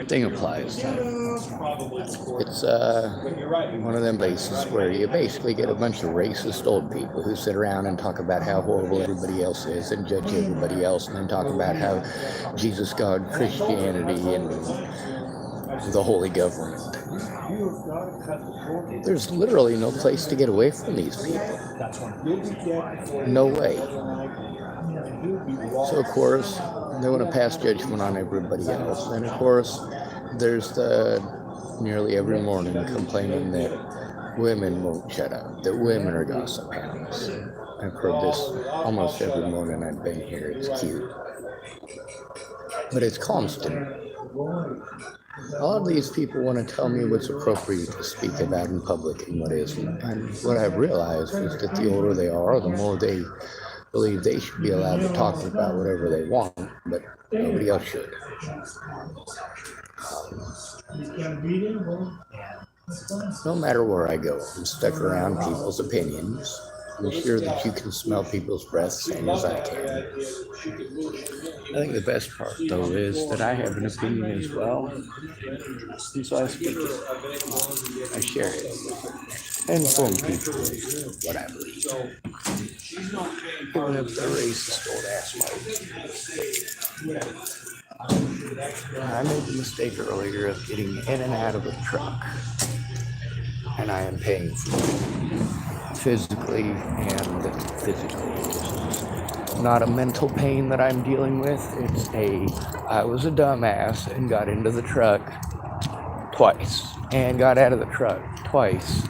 Thing applies. It's one of them places where you basically get a bunch of racist old people who sit around and talk about how horrible everybody else is and judge everybody else, and then talk about how Jesus, God, Christianity, and the holy government. There's literally no place to get away from these people. No way. So of course, they want to pass judgment on everybody else. And of course, there's the nearly every morning complaining that women won't shut up, that women are gossip hounds. I've heard this almost every morning I've been here. It's cute. But it's constant. A lot of these people want to tell me what's appropriate to speak about in public and what isn't. And what I've realized is that the older they are, the more they believe they should be allowed to talk about whatever they want, but nobody else should. No matter where I go, I'm stuck around people's opinions. I'm sure that you can smell people's breath same as I can. I think the best part, though, is that I have an opinion as well, and so I speak it. I share it. I inform people of what I believe. Even if they're racist old ass. I made the mistake earlier of getting in and out of a truck, and I am paying for it, physically and physically. It's not a mental pain that I'm dealing with. I was a dumbass and got into the truck twice and got out of the truck twice.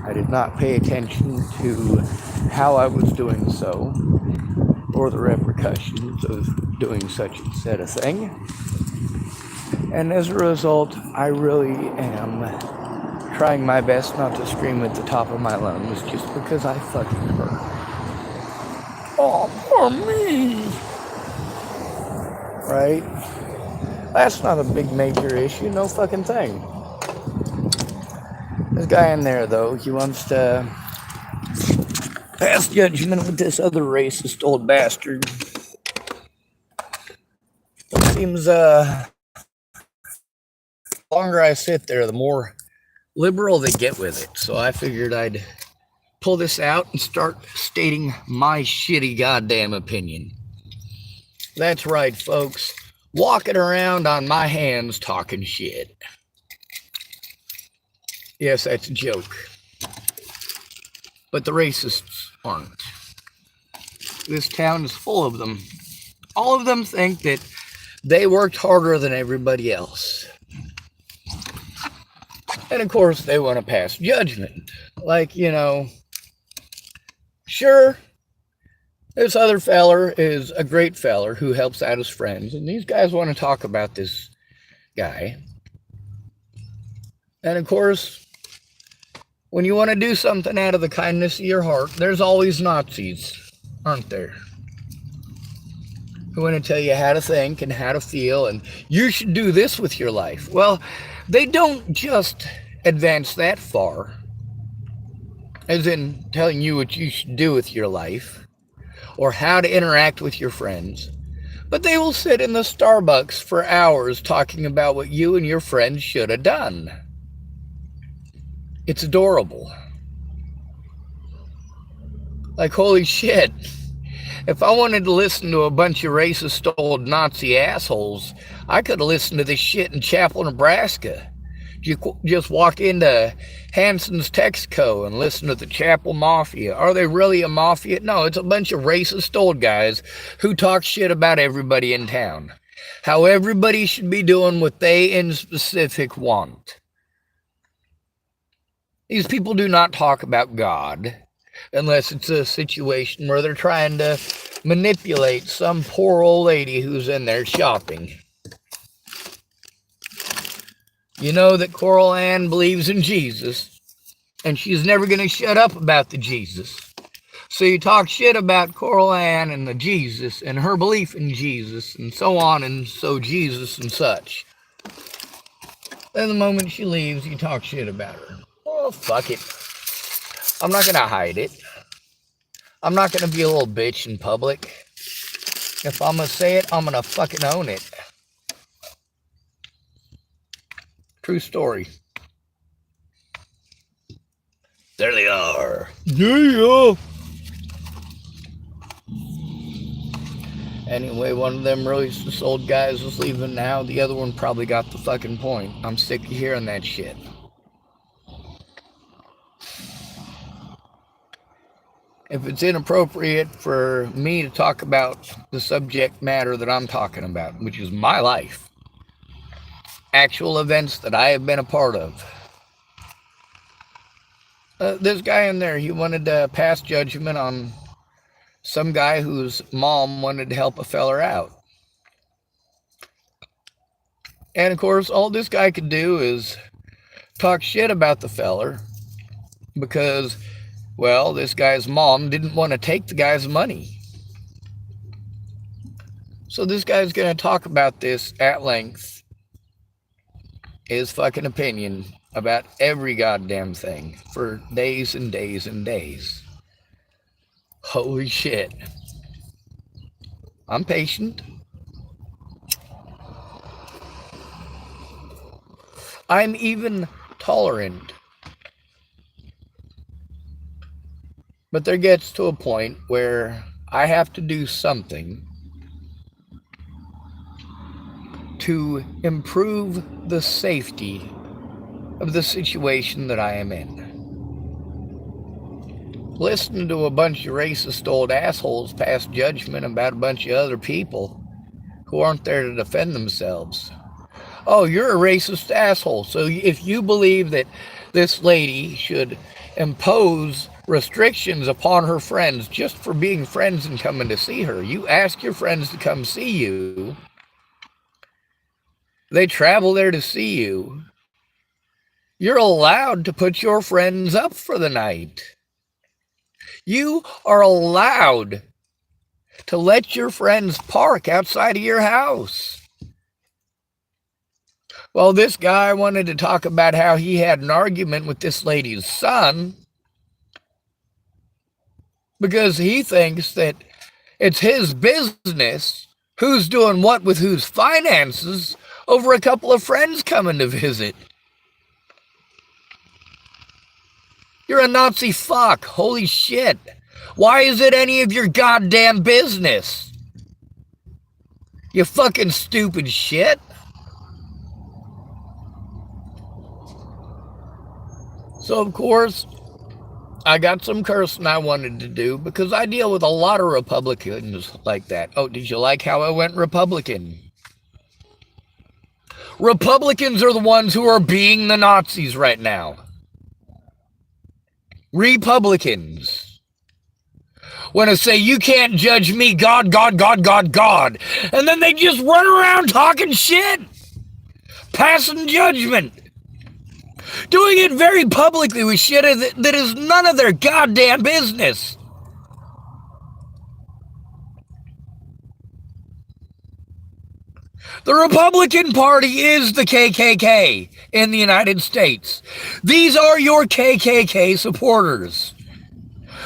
I did not pay attention to how I was doing so or the repercussions of doing such and said a thing. And as a result, I really am trying my best not to scream at the top of my lungs just because I fucking hurt. Oh, poor me. Right? That's not a big major issue, no fucking thing. This guy in there, though, he wants to pass judgment with this other racist old bastard. It seems, the longer I sit there, the more liberal they get with it. So I figured I'd pull this out and start stating my shitty goddamn opinion. That's right, folks. Walking around on my hands talking shit. Yes, that's a joke. But the racists aren't. This town is full of them. All of them think that they worked harder than everybody else. And of course, they want to pass judgment. Like, sure, this other feller is a great feller who helps out his friends. And these guys want to talk about this guy. And of course, when you want to do something out of the kindness of your heart, there's always Nazis, aren't there? Who want to tell you how to think and how to feel, and you should do this with your life. Well, they don't just advance that far, as in telling you what you should do with your life, or how to interact with your friends, but they will sit in the Starbucks for hours talking about what you and your friends should have done. It's adorable. Like, holy shit. If I wanted to listen to a bunch of racist old Nazi assholes, I could have listened to this shit in Chapel, Nebraska. You just walk into Hanson's Texaco and listen to the Chapel Mafia. Are they really a mafia? No, it's a bunch of racist old guys who talk shit about everybody in town. How everybody should be doing what they in specific want. These people do not talk about God unless it's a situation where they're trying to manipulate some poor old lady who's in there shopping. You know that Coral Ann believes in Jesus, and she's never going to shut up about the Jesus. So you talk shit about Coral Ann and the Jesus and her belief in Jesus and so on and so Jesus and such. Then the moment she leaves, you talk shit about her. Oh, fuck it. I'm not going to hide it. I'm not going to be a little bitch in public. If I'm going to say it, I'm going to fucking own it. True story. There they are. Yeah. Anyway, one of them racist old guys is leaving now. The other one probably got the fucking point. I'm sick of hearing that shit. If it's inappropriate for me to talk about the subject matter that I'm talking about, which is my life, actual events that I have been a part of. This guy in there, he wanted to pass judgment on some guy whose mom wanted to help a feller out. And of course, all this guy could do is talk shit about the feller because, well, this guy's mom didn't want to take the guy's money. So this guy's going to talk about this at length, his fucking opinion about every goddamn thing for days and days and days. Holy shit. I'm patient. I'm even tolerant. But there gets to a point where I have to do something to improve the safety of the situation that I am in. Listening to a bunch of racist old assholes pass judgment about a bunch of other people who aren't there to defend themselves. Oh, you're a racist asshole. So if you believe that this lady should impose restrictions upon her friends just for being friends and coming to see her, you ask your friends to come see you. They travel there to see you. You're allowed to put your friends up for the night. You are allowed to let your friends park outside of your house. Well, this guy wanted to talk about how he had an argument with this lady's son because he thinks that it's his business who's doing what with whose finances over a couple of friends coming to visit. You're a Nazi fuck. Holy shit. Why is it any of your goddamn business? You fucking stupid shit. So, of course, I got some cursing I wanted to do because I deal with a lot of Republicans like that. Oh, did you like how I went Republican? Republicans are the ones who are being the Nazis right now. Republicans want to say, you can't judge me, God, God, God, God, God. And then they just run around talking shit, passing judgment, doing it very publicly with shit that is none of their goddamn business. The Republican Party is the KKK in the United States. These are your KKK supporters.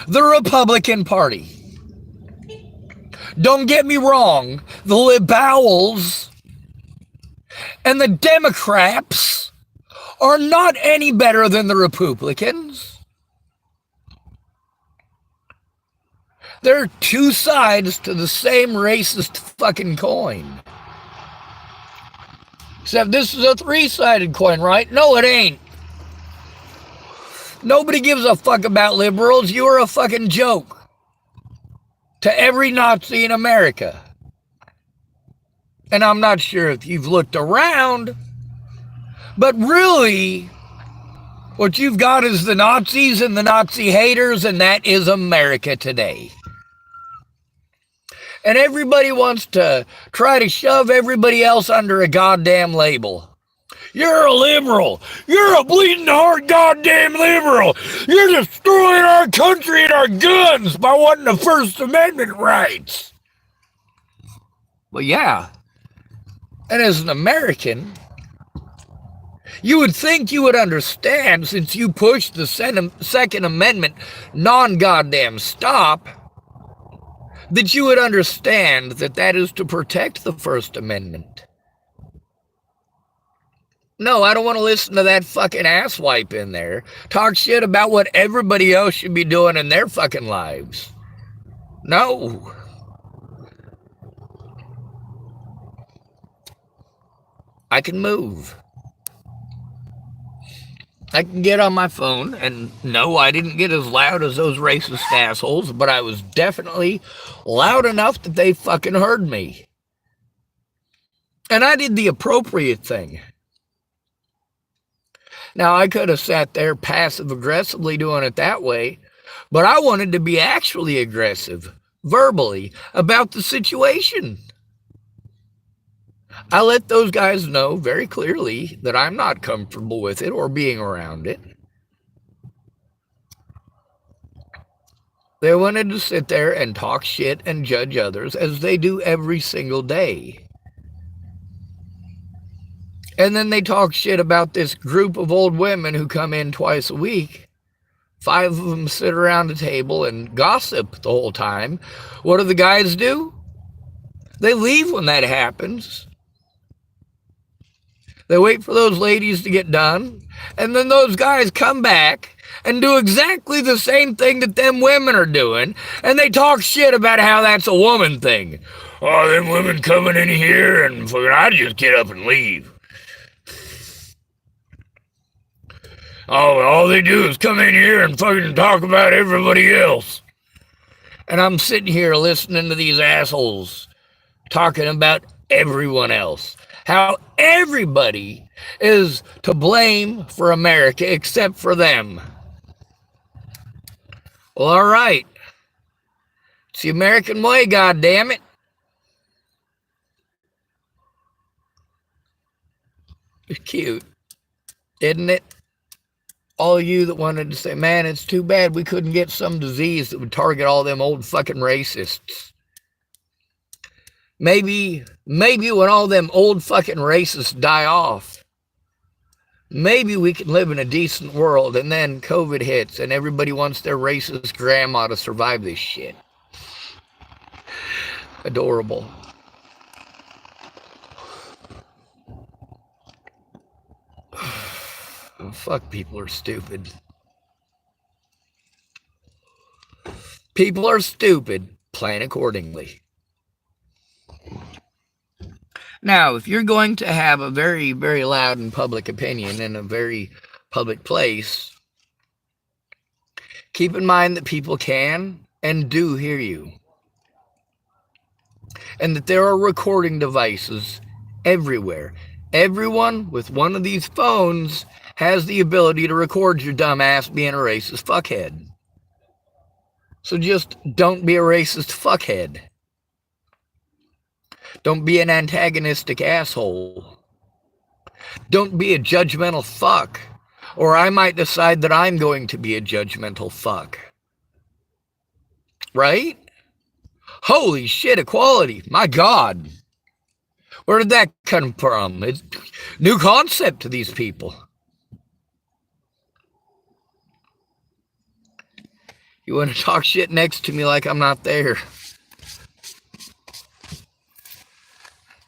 The Republican Party. Don't get me wrong, the liberals and the Democrats are not any better than the Republicans. They're two sides to the same racist fucking coin. Except this is a three-sided coin, right? No, it ain't. Nobody gives a fuck about liberals. You are a fucking joke to every Nazi in America. And I'm not sure if you've looked around, but really, what you've got is the Nazis and the Nazi haters, and that is America today. And everybody wants to try to shove everybody else under a goddamn label. You're a liberal. You're a bleeding heart goddamn liberal. You're destroying our country and our guns by wanting the First Amendment rights. Well, yeah. And as an American, you would think you would understand, since you pushed the Second Amendment non-goddamn stop, that you would understand that that is to protect the First Amendment. No, I don't want to listen to that fucking asswipe in there talk shit about what everybody else should be doing in their fucking lives. No. I can move. I can get on my phone, and no, I didn't get as loud as those racist assholes, but I was definitely loud enough that they fucking heard me. And I did the appropriate thing. Now, I could have sat there passive-aggressively doing it that way, but I wanted to be actually aggressive, verbally, about the situation. I let those guys know very clearly that I'm not comfortable with it or being around it. They wanted to sit there and talk shit and judge others as they do every single day. And then they talk shit about this group of old women who come in twice a week. 5 of them sit around a table and gossip the whole time. What do the guys do? They leave when that happens. They wait for those ladies to get done, and then those guys come back and do exactly the same thing that them women are doing, and they talk shit about how that's a woman thing. Oh, them women coming in here, and fucking I just get up and leave. Oh, all they do is come in here and fucking talk about everybody else. And I'm sitting here listening to these assholes talking about everyone else. How everybody is to blame for America except for them. Well, all right. It's the American way, goddammit. It's cute, isn't it? All of you that wanted to say, man, it's too bad we couldn't get some disease that would target all them old fucking racists. Maybe when all them old fucking racists die off, maybe we can live in a decent world, and then COVID hits and everybody wants their racist grandma to survive this shit. Adorable. Fuck, people are stupid. People are stupid. Plan accordingly. Now, if you're going to have a very, very loud and public opinion in a very public place, keep in mind that people can and do hear you. And that there are recording devices everywhere. Everyone with one of these phones has the ability to record your dumb ass being a racist fuckhead. So just don't be a racist fuckhead. Don't be an antagonistic asshole. Don't be a judgmental fuck. Or I might decide that I'm going to be a judgmental fuck. Right? Holy shit, equality. My God. Where did that come from? It's a new concept to these people. You want to talk shit next to me like I'm not there.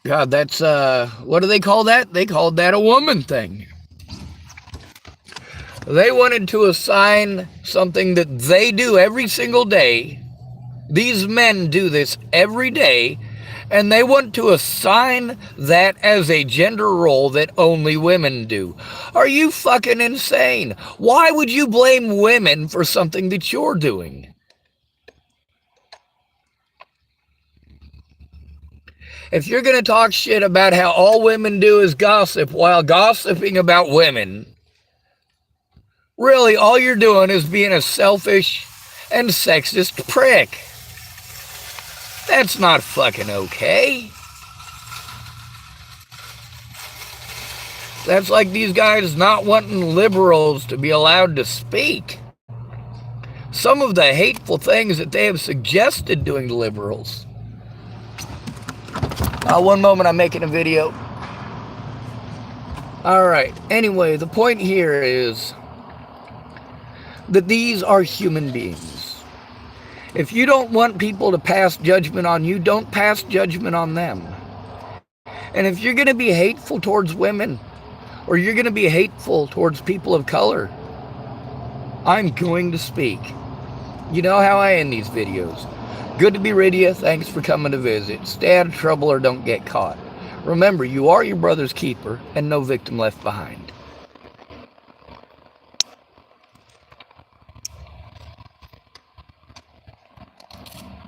God, that's, what do they call that? They called that a woman thing. They wanted to assign something that they do every single day. These men do this every day, and they want to assign that as a gender role that only women do. Are you fucking insane? Why would you blame women for something that you're doing? If you're going to talk shit about how all women do is gossip while gossiping about women, really all you're doing is being a selfish and sexist prick. That's not fucking okay. That's like these guys not wanting liberals to be allowed to speak. Some of the hateful things that they have suggested doing to liberals. One moment, I'm making a video. Alright, anyway, the point here is that these are human beings. If you don't want people to pass judgment on you, don't pass judgment on them. And if you're going to be hateful towards women, or you're going to be hateful towards people of color, I'm going to speak. You know how I end these videos. Good to be rid of you. Thanks for coming to visit. Stay out of trouble or don't get caught. Remember, you are your brother's keeper and no victim left behind.